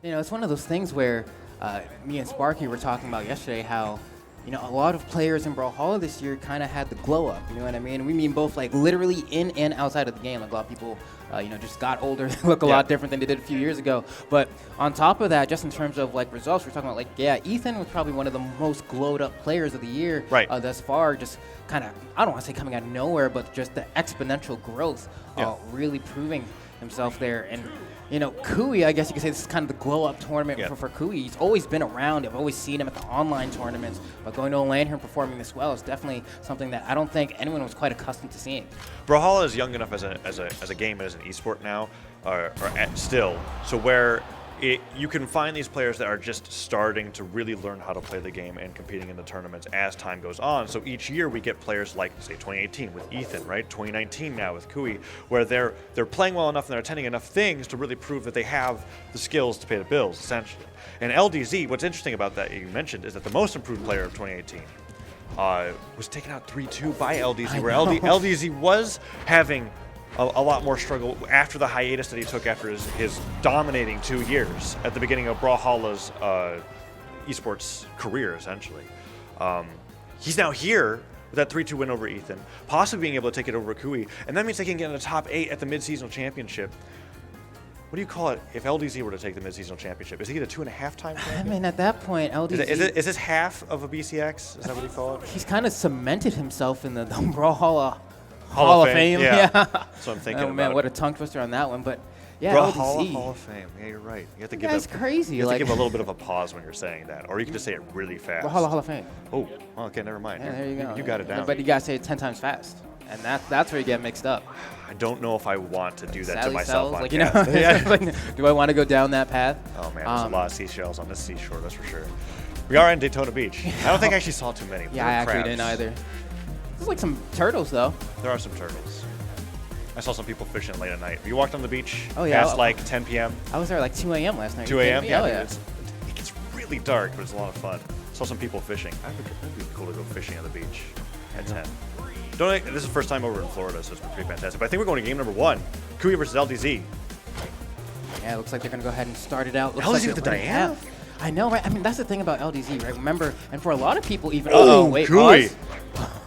You know, it's one of those things where me and Sparky were talking about yesterday how, you know, a lot of players in Brawlhalla this year kind of had the glow up. You know what I mean? We mean both like literally in and outside of the game. Like a lot of people, you know, just got older, look a lot different than they did a few years ago. But on top of that, just in terms of like results, we're talking about like, yeah, Ethan was probably one of the most glowed up players of the year thus far. Just kind of, I don't want to say coming out of nowhere, but just the exponential growth, really proving himself there. And you know, Khui, I guess you could say this is kind of the glow-up tournament for Khui. He's always been around. I've always seen him at the online tournaments. But going to a LAN here and performing this well is definitely something that I don't think anyone was quite accustomed to seeing. Brawlhalla is young enough as a game and as an esport now, still, so where you can find these players that are just starting to really learn how to play the game and competing in the tournaments as time goes on. So each year we get players like, say, 2018 with Ethan, right? 2019 now with Khui, where they're playing well enough and they're attending enough things to really prove that they have the skills to pay the bills, essentially. And LDZ, what's interesting about that you mentioned is that the most improved player of 2018 was taken out 3-2 by LDZ, where LDZ was having a lot more struggle after the hiatus that he took after his dominating 2 years at the beginning of Brawlhalla's esports career, essentially. He's now here with that 3-2 win over Ethan, possibly being able to take it over Khui, and that means they can get in the top 8 at the mid-seasonal championship. What do you call it if LDZ were to take the mid-seasonal championship? Is he a 2.5 time champion? I mean, at that point, LDZ... Is this half of a BCX? Is that what you call it? He's kind of cemented himself in the Brawlhalla Hall of Fame. Yeah. That's what I'm thinking about. Oh, man, what a tongue twister on that one. But, yeah, Brawlhalla LDZ. Hall of Fame. Yeah, you're right. You have to That's crazy. You have to give a little bit of a pause when you're saying that. Or you can just say it really fast. Brawlhalla Hall of Fame. Oh, well, okay, never mind. Yeah, there you go. You got it down. But you got to say it 10 times fast. And that's where you get mixed up. I don't know if I want to do that Sally to myself on like, you know, like, do I want to go down that path? Oh, man, there's a lot of seashells on this seashore, that's for sure. We are in Daytona Beach. I don't think I actually saw too many. Yeah, I actually didn't either. There's like some turtles, though. There are some turtles. I saw some people fishing late at night. You walked on the beach yeah, past like 10 p.m.? I was there like 2 a.m. last night. 2 a.m.? Yeah. Yeah. It gets really dark, but it's a lot of fun. Saw some people fishing. That'd be cool to go fishing on the beach at 10. This is the first time over in Florida, so it's been pretty fantastic. But I think we're going to game number 1. Khui versus LDZ. Yeah, it looks like they're going to go ahead and start it out. LDZ with the Diana? I know, right? I mean, that's the thing about LDZ, right? Remember, and for a lot of people even... wait, Khui.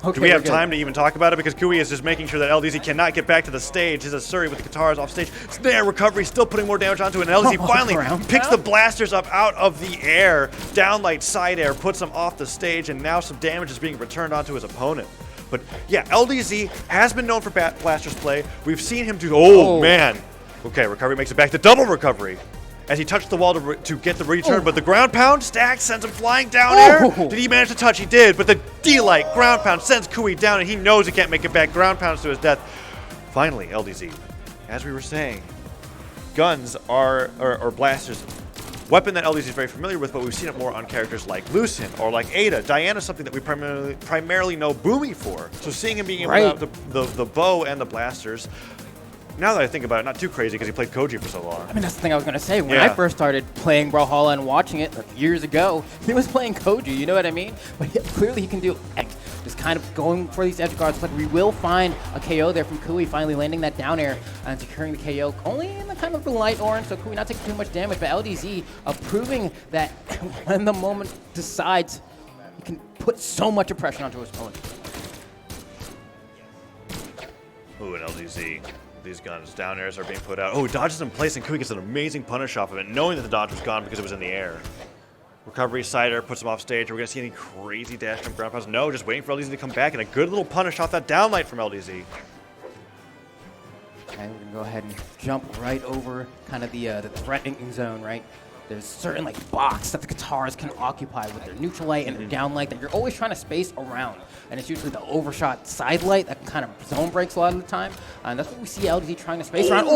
Okay, do we have time to even talk about it? Because Khui is just making sure that LDZ cannot get back to the stage. His Asuri with the guitars off stage. Snare recovery, still putting more damage onto it. And LDZ finally picks the blasters up out of the air. Downlight side air puts them off the stage, and now some damage is being returned onto his opponent. But yeah, LDZ has been known for blasters play. We've seen him do... Oh, man. Okay, recovery makes it back to double recovery. As he touched the wall to get the return, but the ground pound stack sends him flying down air. Did he manage to touch? He did, but the D-Light ground pound sends Khui down, and he knows he can't make it back. Ground pounds to his death. Finally, LDZ, as we were saying, guns are, or blasters, weapon that LDZ is very familiar with, but we've seen it more on characters like Lucin or like Ada. Diana's something that we primarily know Boomy for. So seeing him being able to have the bow and the blasters, now that I think about it, not too crazy because he played Koji for so long. I mean, that's the thing I was going to say. When I first started playing Brawlhalla and watching it years ago, he was playing Koji, you know what I mean? But clearly he can do just kind of going for these edge guards. But we will find a KO there from Khui, finally landing that down air and securing the KO only in the kind of the light orange, so Khui not taking too much damage. But LDZ proving that when the moment decides, he can put so much oppression onto his opponent. Ooh, and LDZ. These guns down airs are being put out. Oh, dodges in place, and Khui gets an amazing punish off of it, knowing that the dodge was gone because it was in the air. Recovery side air puts him off stage. Are we going to see any crazy dash from ground pounds? No, just waiting for LDZ to come back, and a good little punish off that downlight from LDZ. Okay, we're going to go ahead and jump right over kind of the threatening zone, right? There's certain like box that the guitars can occupy with their neutral light and their down light that you're always trying to space around. And it's usually the overshot side light that kind of zone breaks a lot of the time. And that's what we see LDZ trying to space around.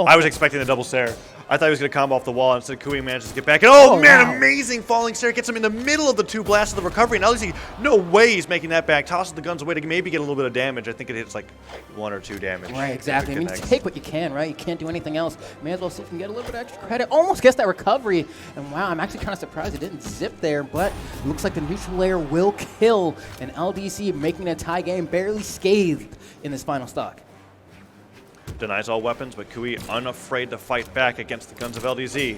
I was expecting the double stare. I thought he was going to combo off the wall. Instead, Khui manages to get back. And man, amazing falling stare. Gets him in the middle of the 2 blasts of the recovery. And LDZ, no way he's making that back. Tosses the guns away to maybe get a little bit of damage. I think it hits like 1 or 2 damage. Right, exactly. I mean, take what you can, right? You can't do anything else. May as well see if you can get a little bit of extra credit. Almost gets that recovery. And wow, I'm actually kind of surprised it didn't zip there. But it looks like the neutral layer will kill. And LDC making a tie game barely scathed in this final stock. Denies all weapons, but Khui unafraid to fight back against the guns of LDZ.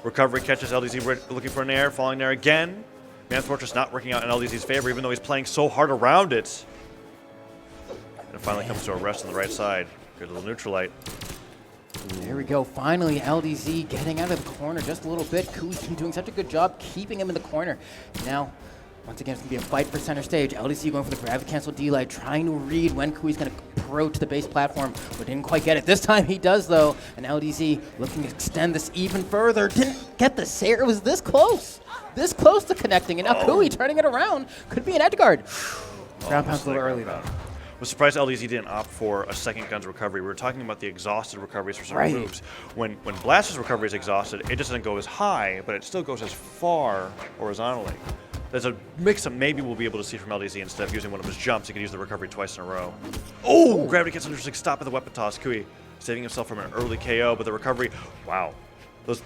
Recovery catches LDZ looking for an air, falling there again. Man's Fortress not working out in LDZ's favor, even though he's playing so hard around it. And it finally comes to a rest on the right side. Good little neutralite. There we go. Finally, LDZ getting out of the corner just a little bit. Khui's been doing such a good job keeping him in the corner. Now, once again, it's going to be a fight for center stage. LDZ going for the gravity cancel D-Light, trying to read when Khui's going to approach the base platform, but didn't quite get it. This time he does, though, and LDZ looking to extend this even further. Didn't get the Sayer. It was this close to connecting, and now Khui turning it around. Could be an edge guard. Ground pound's a little early, though. I was surprised LDZ didn't opt for a second gun's recovery. We were talking about the exhausted recoveries for certain moves. When Blaster's recovery is exhausted, it doesn't go as high, but it still goes as far horizontally. There's a mix-up maybe we'll be able to see from LDZ. Instead of using one of his jumps, he can use the recovery twice in a row. Oh! Gravity gets an interesting stop at the weapon toss. Khui saving himself from an early KO, but the recovery, wow. Those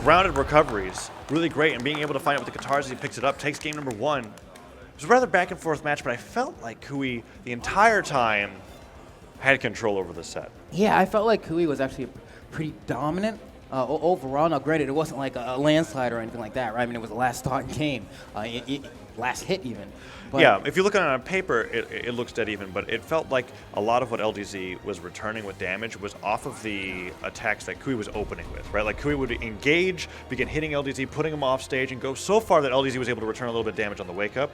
grounded recoveries, really great, and being able to find it with the guitars as he picks it up, takes game number 1. It was a rather back-and-forth match, but I felt like Khui, the entire time, had control over the set. Yeah, I felt like Khui was actually pretty dominant overall. Now, granted, it wasn't like a landslide or anything like that, right? I mean, it was the last thought in game, last hit even. But yeah, if you look at it on paper, it looks dead even, but it felt like a lot of what LDZ was returning with damage was off of the attacks that Khui was opening with, right? Like Khui would engage, begin hitting LDZ, putting him off stage, and go so far that LDZ was able to return a little bit of damage on the wake up,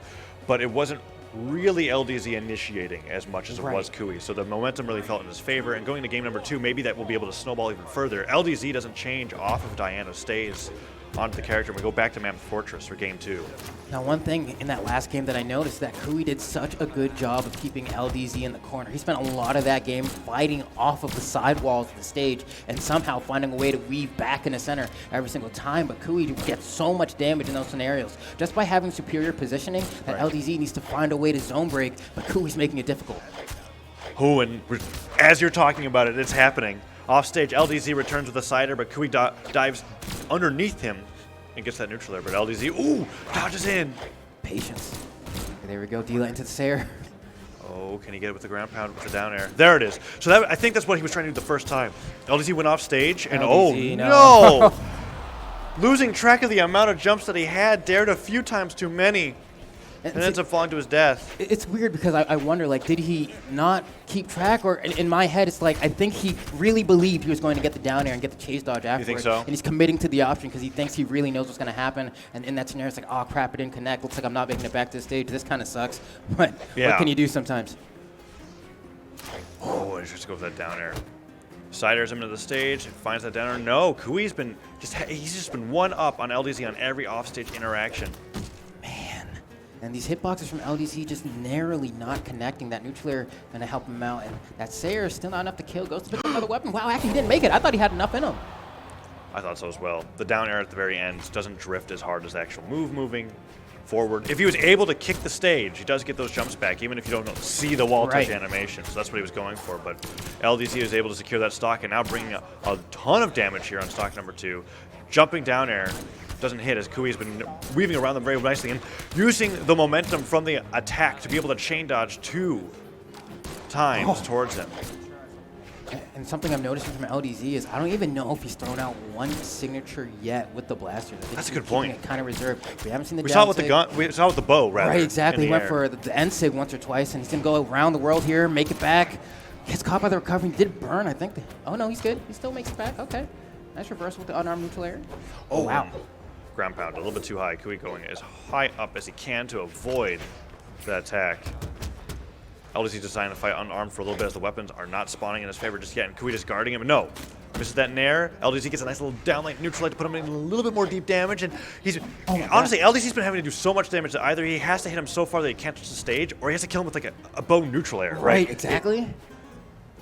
but it wasn't really LDZ initiating as much as it was Khui. So the momentum really felt in his favor, and going to game number 2, maybe that will be able to snowball even further. LDZ doesn't change off of Diana, stays onto the character. We go back to Mammoth Fortress for game 2. Now, one thing in that last game that I noticed that Khui did such a good job of keeping LDZ in the corner. He spent a lot of that game fighting off of the side walls of the stage and somehow finding a way to weave back in the center every single time. But Khui gets so much damage in those scenarios just by having superior positioning that LDZ needs to find a way to zone break, but Khui's making it difficult. Oh, and as you're talking about it, it's happening. Off stage, LDZ returns with a sider, but Khui dives underneath him and gets that neutral air. But LDZ, ooh, dodges in. Patience. There we go, D-Light into the Sayer. Oh, can he get it with the ground pound with the down air? There it is. So I think that's what he was trying to do the first time. LDZ went off stage, and LDZ, no! Losing track of the amount of jumps that he had, dared a few times too many. And ends up falling to his death. It's weird because I wonder, like, did he not keep track? Or in my head, it's like, I think he really believed he was going to get the down air and get the chase dodge afterwards. You think so? And he's committing to the option because he thinks he really knows what's going to happen. And in that scenario, it's like, oh, crap, it didn't connect. Looks like I'm not making it back to the stage. This kind of sucks. But what can you do sometimes? Oh, he just goes for that down air. Siders him to the stage, finds that down air. No, Khui's been he's just been one up on LDZ on every offstage interaction. And these hitboxes from LDZ just narrowly not connecting. That neutral air going to help him out. And that Sayer is still not enough to kill. Goes to pick up another weapon. Wow, actually he didn't make it. I thought he had enough in him. I thought so as well. The down air at the very end doesn't drift as hard as the actual move moving forward. If he was able to kick the stage, he does get those jumps back, even if you don't see the wall touch animation. So that's what he was going for. But LDZ is able to secure that stock and now bringing a ton of damage here on stock number 2. Jumping down air. Doesn't hit as Khui's been weaving around them very nicely and using the momentum from the attack to be able to chain dodge 2 times towards him. And something I'm noticing from LDZ is I don't even know if he's thrown out one signature yet with the blaster. That's a good point. Kind of reserved. We haven't seen the. We saw it with the gun. We saw it with the bow, rather. Right, exactly. He went for the end sig once or twice, and he's gonna go around the world here, make it back. Gets caught by the recovery. He did burn, I think. Oh no, he's good. He still makes it back. Okay, nice reversal with the unarmed neutral air. Oh wow. Ground pound a little bit too high. Khui going as high up as he can to avoid that attack. LDZ deciding to fight unarmed for a little bit as the weapons are not spawning in his favor just yet, and Khui just guarding him. No, misses that nair. LDZ gets a nice little downlight neutral light to put him in a little bit more deep damage, and he's honestly LDZ's been having to do so much damage that either he has to hit him so far that he can't touch the stage, or he has to kill him with like a bow neutral air. Right, exactly.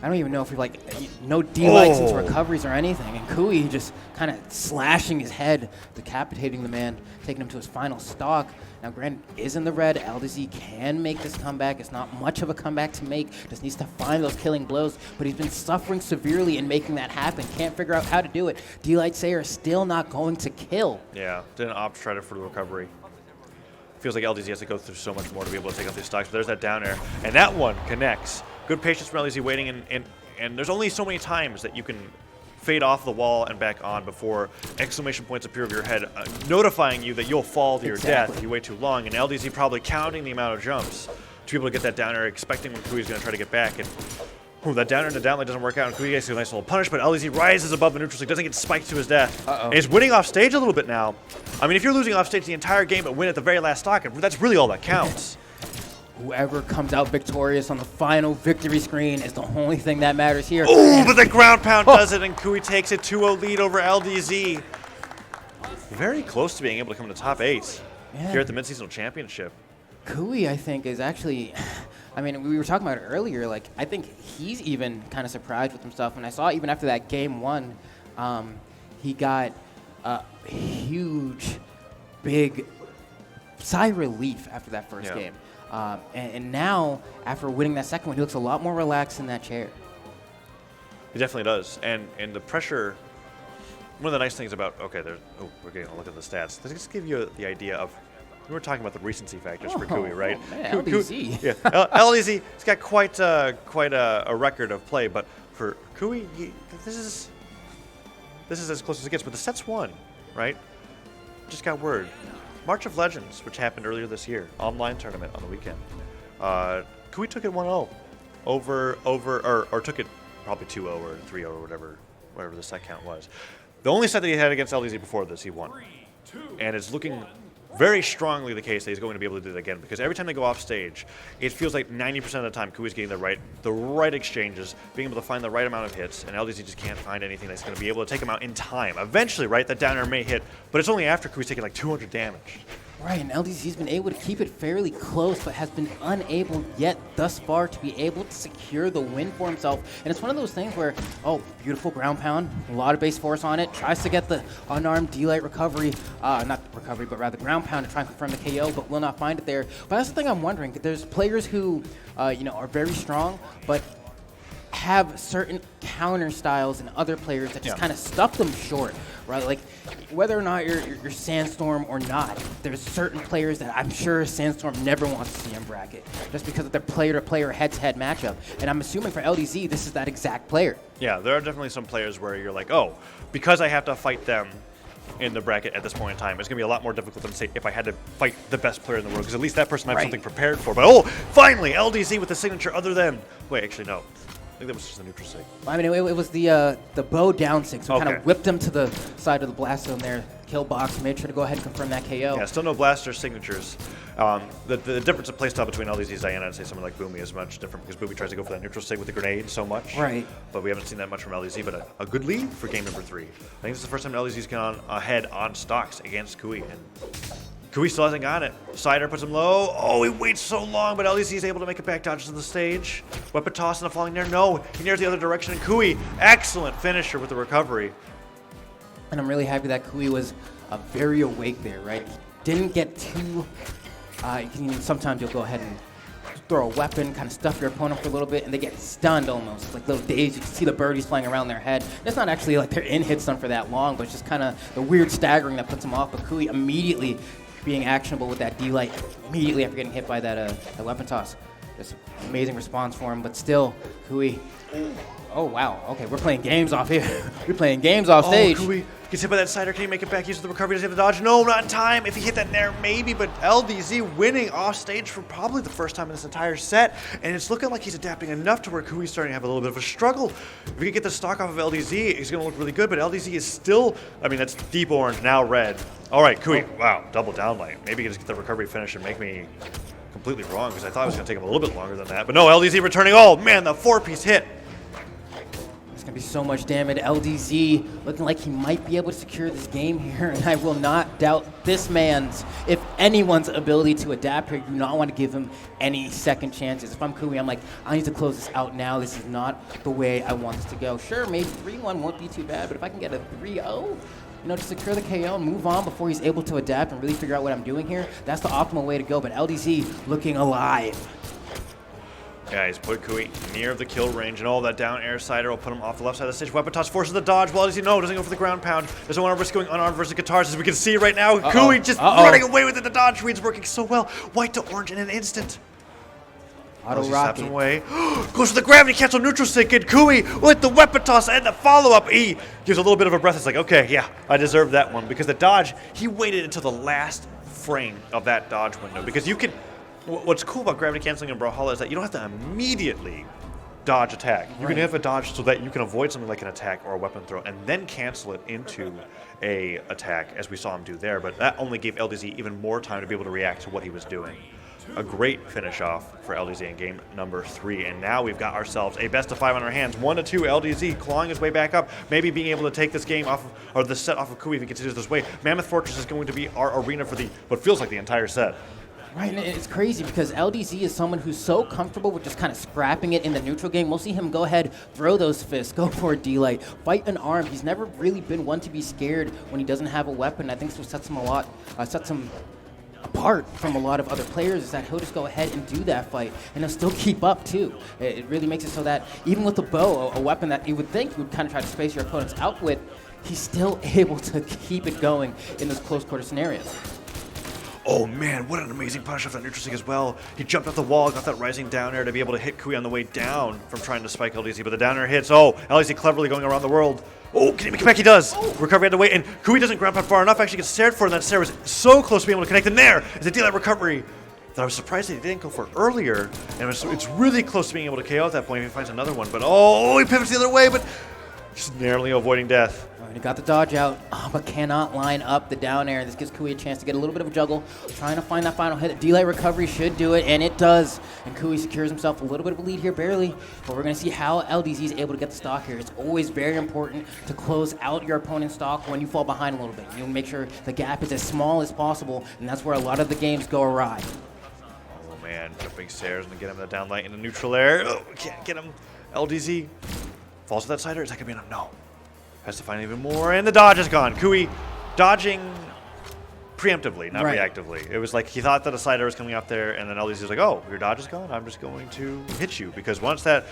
I don't even know if he no D-lights into recoveries or anything. And Khui just kind of slashing his head, decapitating the man, taking him to his final stock. Now, Grant is in the red. LDZ can make this comeback. It's not much of a comeback to make. Just needs to find those killing blows. But he's been suffering severely in making that happen. Can't figure out how to do it. D-Light Sayer is still not going to kill. Yeah, didn't opt to try to for the recovery. Feels like LDZ has to go through so much more to be able to take out these stocks. But there's that down air. And that one connects. Good patience from LDZ waiting, and there's only so many times that you can fade off the wall and back on before exclamation points appear over your head, notifying you that you'll fall to your death if you wait too long. And LDZ probably counting the amount of jumps to be able to get that down air, expecting when Khui's going to try to get back. And that down air into down leg doesn't work out, and Khui gets a nice little punish, but LDZ rises above the neutral stick, doesn't get spiked to his death. And he's winning off stage a little bit now. I mean, if you're losing off stage the entire game but win at the very last stock, that's really all that counts. Whoever comes out victorious on the final victory screen is the only thing that matters here. Oh, but the ground pound does it, and Khui takes a 2-0 lead over LDZ. Very close to being able to come in the top 8 here at the Mid-Seasonal Championship. Khui, I think, is actually, I mean, we were talking about it earlier, like, I think he's even kind of surprised with himself. And I saw even after that game 1, he got a huge, big sigh of relief after that first game. And now, after winning that second one, he looks a lot more relaxed in that chair. He definitely does. And the pressure, one of the nice things about, we're getting a look at the stats. Let's just give you the idea of, we were talking about the recency factors for Khui, right? Oh, man, LDZ. Yeah, LDZ, he's got quite a record of play, but for Khui, this is as close as it gets. But the set's won, right? Just got word. March of Legends, which happened earlier this year, online tournament on the weekend. Khui took it 1-0 or took it probably 2-0 or 3-0 or whatever the set count was. The only set that he had against LDZ before this, he won. And it's looking very strongly the case that he's going to be able to do it again, because every time they go off stage, it feels like 90% of the time Khui's getting the right exchanges, being able to find the right amount of hits, and LDZ just can't find anything that's going to be able to take him out in time. Eventually, right, that down air may hit, but it's only after Khui's taking like 200 damage. Right, and LDZ's been able to keep it fairly close, but has been unable yet thus far to be able to secure the win for himself. And it's one of those things where, beautiful ground pound, a lot of base force on it, tries to get the unarmed D-Light recovery, not recovery, but rather ground pound to try and confirm the KO, but will not find it there. But that's the thing I'm wondering. There's players who, are very strong, but have certain counter styles and other players that just kind of stuff them short, right? Like, whether or not you're Sandstorm or not, there's certain players that I'm sure Sandstorm never wants to see in bracket, just because of their player-to-player, head-to-head matchup. And I'm assuming for LDZ, this is that exact player. Yeah, there are definitely some players where you're like, because I have to fight them in the bracket at this point in time, it's going to be a lot more difficult than, say, if I had to fight the best player in the world, because at least that person might have something prepared for. But, finally, LDZ with a signature other than... Wait, actually, no. I think that was just a neutral sig. I mean, it was the bow down sig, so kind of whipped him to the side of the blast zone there. Kill box, made sure to go ahead and confirm that KO. Yeah, still no blaster signatures. The difference of playstyle between LDZ's Diana and, say, someone like Boomy is much different, because Boomy tries to go for that neutral sig with the grenade so much. Right. But we haven't seen that much from LDZ, but a good lead for game number 3. I think this is the first time LDZ's gone ahead on stocks against Khui. And Khui still hasn't got it. Cider puts him low. He waits so long, but LDZ is able to make it back, dodges to the stage. Weapon toss and a falling nair. No, he nares the other direction. And Khui, excellent finisher with the recovery. And I'm really happy that Khui was very awake there, right? He didn't get too... sometimes you'll go ahead and throw a weapon, kind of stuff your opponent for a little bit, and they get stunned almost. It's like little days. You can see the birdies flying around their head. It's not actually like they're in hit stun for that long, but it's just kind of the weird staggering that puts them off. But Khui immediately being actionable with that D-Light immediately after getting hit by that weapon toss. Just amazing response for him, but still, Khui. Oh, wow. Okay, we're playing games off here. We're playing games off stage. Khui gets hit by that cider. Can he make it back? Uses the recovery. Does he have the dodge? No, not in time. If he hit that nair, maybe, but LDZ winning off stage for probably the first time in this entire set, and it's looking like he's adapting enough to where Kui's starting to have a little bit of a struggle. If we can get the stock off of LDZ, he's going to look really good, but LDZ is still, that's deep orange, now red. All right, Khui, wow, double downlight. Maybe he can just get the recovery finish and make me completely wrong, because I thought it was going to take him a little bit longer than that. But no, LDZ returning. Oh, man, the 4-piece hit. There's going to be so much damage. LDZ looking like he might be able to secure this game here, and I will not doubt this man's, if anyone's, ability to adapt here. You do not want to give him any second chances. If I'm Khui, I'm like, I need to close this out now. This is not the way I want this to go. Sure, maybe 3-1 won't be too bad, but if I can get a 3-0, to secure the KO and move on before he's able to adapt and really figure out what I'm doing here, that's the optimal way to go. But LDZ looking alive. Yeah, he's put Khui near the kill range, and all that down air cider will put him off the left side of the stage. Weapon toss forces the dodge. Well, doesn't go for the ground pound. Doesn't want to risk going unarmed versus guitars, as we can see right now. Khui just running away with it. The dodge read's working so well. White to orange in an instant. Auto LDZ rocket. slaps him away. Goes for the gravity cancel neutral stick, and Khui with the weapon toss and the follow-up. He gives a little bit of a breath. It's like, okay, yeah, I deserve that one. Because the dodge, he waited until the last frame of that dodge window. Because you can, what's cool about gravity canceling in Brawlhalla is that you don't have to immediately dodge attack. You can have a dodge so that you can avoid something like an attack or a weapon throw and then cancel it into a attack, as we saw him do there. But that only gave LDZ even more time to be able to react to what he was doing. A great finish off for LDZ in game number 3, and now we've got ourselves a best of 5 on our hands. 1-2, LDZ clawing his way back up, maybe being able to take this game off of, or the set off of Khui if he continues this way. Mammoth Fortress is going to be our arena for the what feels like the entire set. Right, and it's crazy because LDZ is someone who's so comfortable with just kind of scrapping it in the neutral game. We'll see him go ahead, throw those fists, go for a D-Light, fight an arm. He's never really been one to be scared when he doesn't have a weapon. I think this sets him apart from a lot of other players, is that he'll just go ahead and do that fight, and he'll still keep up too. It really makes it so that even with the bow, a weapon that you would think you would kind of try to space your opponents out with, he's still able to keep it going in those close quarter scenarios. Oh man, what an amazing punish off that neutral stick as well. He jumped off the wall, got that rising down air to be able to hit Khui on the way down from trying to spike LDZ, but the down air hits. Oh, LDZ cleverly going around the world. Oh, can he make it back? He does. Recovery had to wait, and Khui doesn't ground pound far enough, actually gets stared for, and that stare was so close to being able to connect. And there is a D-Light recovery that I was surprised that he didn't go for earlier, and it's really close to being able to KO at that point if he finds another one. But oh, he pivots the other way, but just narrowly avoiding death. He got the dodge out, but cannot line up the down air. This gives Khui a chance to get a little bit of a juggle, trying to find that final hit. D-Light recovery should do it, and it does. And Khui secures himself a little bit of a lead here, barely. But we're going to see how LDZ is able to get the stock here. It's always very important to close out your opponent's stock when you fall behind a little bit. You make sure the gap is as small as possible, and that's where a lot of the games go awry. Oh man, jumping stairs and get him the down light in the neutral air. Oh, can't get him. LDZ falls to that side, or is that going to be enough? No. Has to find even more, and the dodge is gone. Khui dodging preemptively, not reactively. It was like he thought that a slider was coming out there, and then LDZ was like, oh, your dodge is gone? I'm just going to hit you. Because once that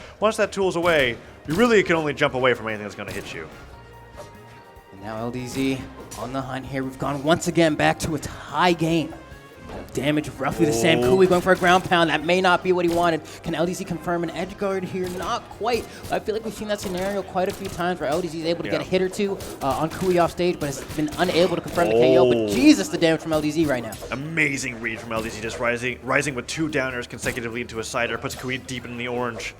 tool's away, you really can only jump away from anything that's going to hit you. And now LDZ on the hunt here. We've gone once again back to a tie game. Damage roughly the same. Khui going for a ground pound. That may not be what he wanted. Can LDZ confirm an edge guard here? Not quite. I feel like we've seen that scenario quite a few times where LDZ is able to get a hit or two on Khui off stage, but has been unable to confirm the KO. But Jesus, the damage from LDZ right now. Amazing read from LDZ, just rising with 2 downers consecutively into a sider. Puts Khui deep in the orange.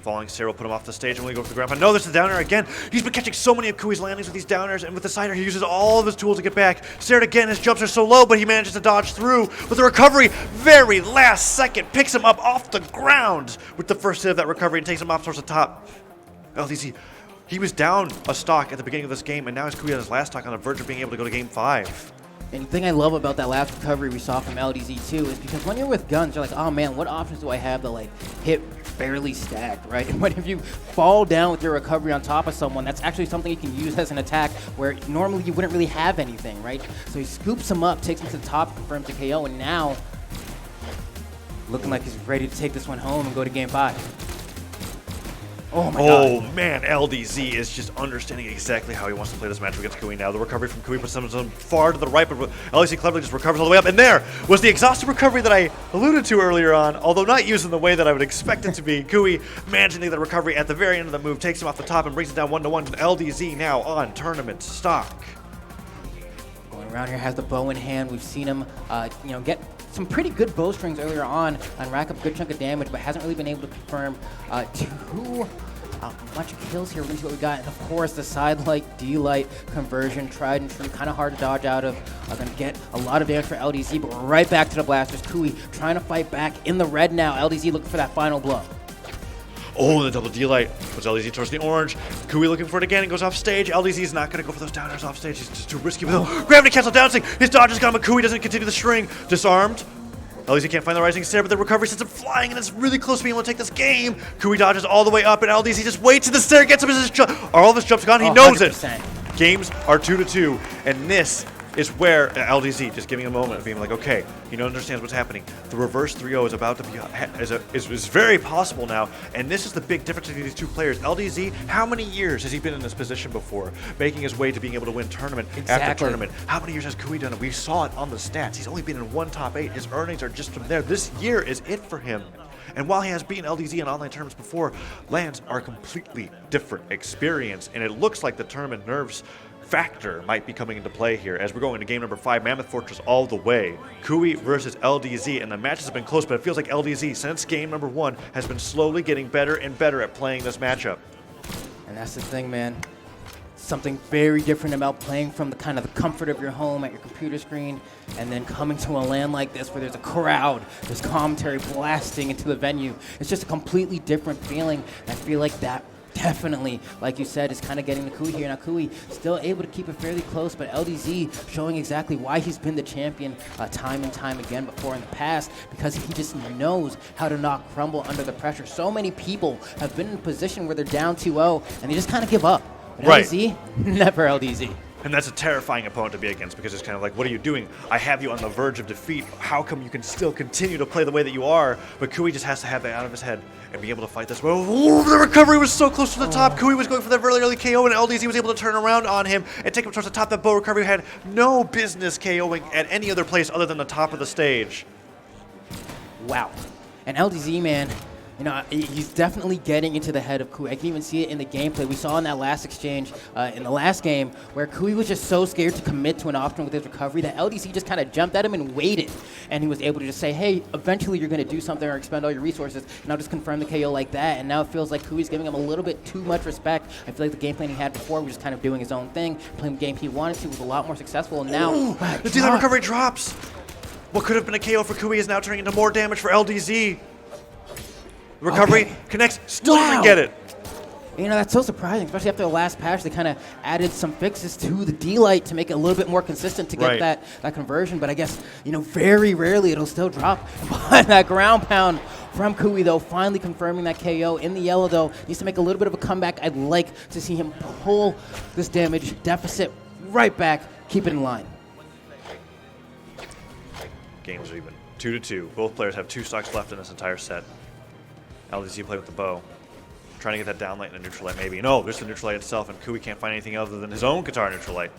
Falling stair will put him off the stage, and we go for the ground pound. No, there's the downer again. He's been catching so many of Kui's landings with these downers, and with the sider, he uses all of his tools to get back. Staired again, his jumps are so low, but he manages to dodge through. With the recovery, very last second, picks him up off the ground with the first hit of that recovery and takes him off towards the top. LDZ, he was down a stock at the beginning of this game, and now he's Khui on his last stock on the verge of being able to go to game 5. And the thing I love about that last recovery we saw from LDZ too is because when you're with guns, you're like, oh man, what options do I have to like hit fairly stacked, right? But if you fall down with your recovery on top of someone, that's actually something you can use as an attack where normally you wouldn't really have anything, right? So he scoops him up, takes him to the top, confirms the KO, and now looking like he's ready to take this one home and go to game 5. Oh my God. Man, LDZ is just understanding exactly how he wants to play this match against Khui now. The recovery from Khui puts him far to the right, but LDZ cleverly just recovers all the way up. And there was the exhaustive recovery that I alluded to earlier on, although not used in the way that I would expect it to be. Khui managing the recovery at the very end of the move, takes him off the top and brings it down 1-1. And LDZ now on tournament stock. Going around here, has the bow in hand. We've seen him, get some pretty good bowstrings earlier on and rack up a good chunk of damage, but hasn't really been able to confirm too much kills here. We're going to see what we got. And of course, the side light, D-Light conversion, tried and true, kind of hard to dodge out of. Going to get a lot of damage for LDZ, but we're right back to the blasters. Khui trying to fight back in the red now. LDZ looking for that final blow. Oh, the double D-Light puts LDZ towards the orange. Khui looking for it again and goes off stage. LDZ is not going to go for those downers off stage. He's just too risky. Gravity cancel down sync. His dodge is gone, but Khui doesn't continue the string. Disarmed. LDZ can't find the rising stair, but the recovery sends him flying, and it's really close to being able to take this game. Khui dodges all the way up, and LDZ just waits till the stair gets him. Are all of his jumps gone? He knows 100%. It. Games are 2-2, and this is where LDZ just giving a moment of being like, okay, he understands what's happening. The reverse 3-0 is about to be is very possible now, and this is the big difference between these two players. LDZ, how many years has he been in this position before, making his way to being able to win tournament after tournament? How many years has Khui done it? We saw it on the stats. He's only been in 1 top 8. His earnings are just from there. This year is it for him. And while he has beaten LDZ in online tournaments before, lands are a completely different experience, and it looks like the tournament nerves factor might be coming into play here as we're going into game number 5, Mammoth Fortress all the way. Khui versus LDZ, and the matches have been close, but it feels like LDZ, since game number 1, has been slowly getting better and better at playing this matchup. And that's the thing, man. Something very different about playing from the kind of the comfort of your home at your computer screen and then coming to a LAN like this where there's a crowd, there's commentary blasting into the venue. It's just a completely different feeling. And I feel like that definitely, like you said, is kind of getting the Khui here. Now Khui still able to keep it fairly close, but LDZ showing exactly why he's been the champion time and time again before in the past, because he just knows how to not crumble under the pressure. So many people have been in a position where they're down 2-0 and they just kind of give up. But right. LDZ, never LDZ. And that's a terrifying opponent to be against because it's kind of like, what are you doing? I have you on the verge of defeat. How come you can still continue to play the way that you are? But Khui just has to have that out of his head and be able to fight this. Oh, the recovery was so close to the top. Khui was going for that really early KO, and LDZ was able to turn around on him and take him towards the top. That bow recovery had no business KOing at any other place other than the top of the stage. Wow. And LDZ, man, you know, he's definitely getting into the head of Khui. I can even see it in the gameplay. We saw in that last exchange in the last game where Khui was just so scared to commit to an option with his recovery that LDC just kind of jumped at him and waited. And he was able to just say, hey, eventually you're going to do something or expend all your resources, and I'll just confirm the KO like that. And now it feels like Kui's giving him a little bit too much respect. I feel like the game plan he had before was just kind of doing his own thing, playing the game he wanted to, was a lot more successful. And now, the D-line recovery drops. What could have been a KO for Khui is now turning into more damage for LDZ. Recovery connects, still doesn't get it. You know, that's so surprising, especially after the last patch. They kind of added some fixes to the D-Light to make it a little bit more consistent to get that conversion. But I guess, you know, very rarely it'll still drop. But that ground pound from Khui, though, finally confirming that KO. In the yellow, though, needs to make a little bit of a comeback. I'd like to see him pull this damage deficit right back, keep it in line. Games are even 2-2. Both players have 2 stocks left in this entire set. LDZ play with the bow. Trying to get that down light and a neutral light, maybe. No, there's the neutral light itself, and Khui can't find anything other than his own guitar neutral light.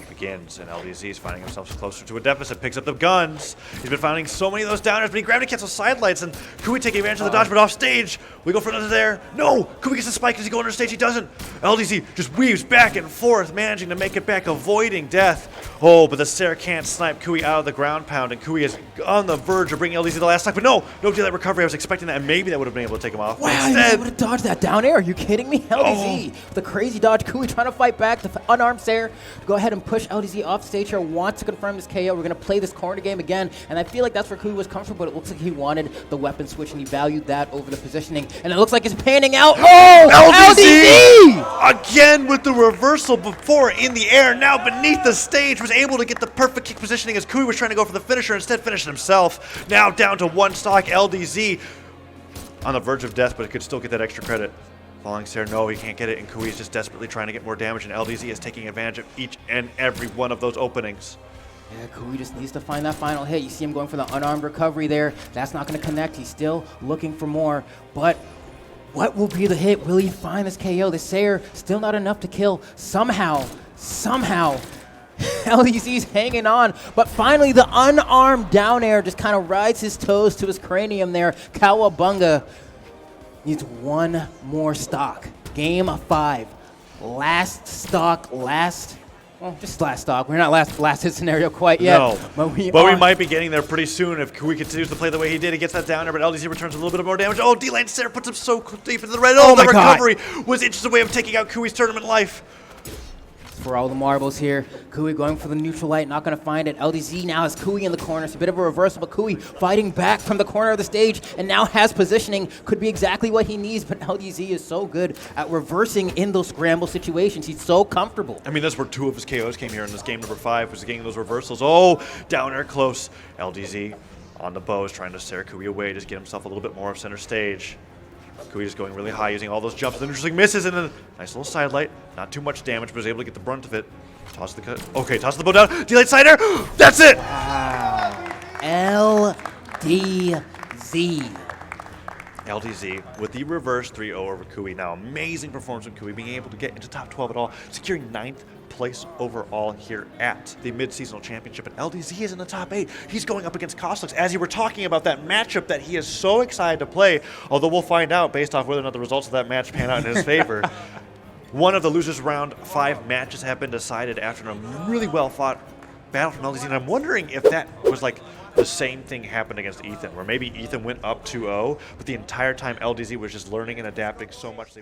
Begins, and LDZ is finding himself closer to a deficit, picks up the guns. He's been finding so many of those downers, but he gravity cancels side lights, and Khui taking advantage of the dodge, but off stage. We go for another there. No! Khui gets the spike. Does he go under stage? He doesn't. LDZ just weaves back and forth, managing to make it back, avoiding death. Oh, but the Sarah can't snipe Khui out of the ground pound, and Khui is on the verge of bringing LDZ the last stock, but no do that recovery. I was expecting that, and maybe that would have been able to take him off. Wow, he was able to dodge that down air. Are you kidding me? LDZ, the crazy dodge. Khui trying to fight back. The unarmed Sarah. Go ahead and push LDZ off stage here. Wants to confirm this KO. We're going to play this corner game again, and I feel like that's where Khui was comfortable, but it looks like he wanted the weapon switch, and he valued that over the positioning, and it looks like it's panning out. Oh, LDZ! Again with the reversal before in the air, now beneath the stage, was able to get the perfect kick positioning as Khui was trying to go for the finisher, instead finished himself. Now down to 1 stock, LDZ on the verge of death, but it could still get that extra credit. Falling Sarah, no, he can't get it, and Khui is just desperately trying to get more damage, and LDZ is taking advantage of each and every one of those openings. Yeah, Khui just needs to find that final hit. You see him going for the unarmed recovery there. That's not going to connect. He's still looking for more, but what will be the hit? Will he find this KO? The Sayer still not enough to kill. Somehow, LDZ's hanging on, but finally the unarmed down air just kind of rides his toes to his cranium there. Cowabunga needs 1 more stock. Game 5. Last stock, just last stock. We're not last hit scenario quite yet. No, but we might be getting there pretty soon if Khui continues to play the way he did. He gets that down there, but LDZ returns a little bit more damage. Oh, D-Lane Sarah puts him so deep into the red. Oh, the recovery was just a way of taking out Kui's tournament life. For all the marbles here, Khui going for the neutral light, not going to find it. LDZ now has Khui in the corner. It's a bit of a reversal, but Khui fighting back from the corner of the stage and now has positioning. Could be exactly what he needs, but LDZ is so good at reversing in those scramble situations. He's so comfortable. I mean, that's where 2 of his KOs came here in this game number 5, was getting those reversals. Oh, down air close. LDZ on the bow is trying to stare Khui away, just get himself a little bit more of center stage. Khui is going really high, using all those jumps, and then just misses, and then nice little side light. Not too much damage, but is able to get the brunt of it. Toss the bow down. D-Light side air. That's it. Wow. LDZ. LDZ with the reverse 3-0 over Khui. Now, amazing performance from Khui, being able to get into top 12 at all, securing 9th place overall here at the Mid-Seasonal Championship, and LDZ is in the top 8. He's going up against Costlix, as you were talking about that matchup that he is so excited to play, although we'll find out based off whether or not the results of that match pan out in his favor. One of the losers round 5 matches have been decided after a really well-fought battle from LDZ, and I'm wondering if that was like the same thing happened against Ethan, where maybe Ethan went up 2-0, but the entire time LDZ was just learning and adapting so much.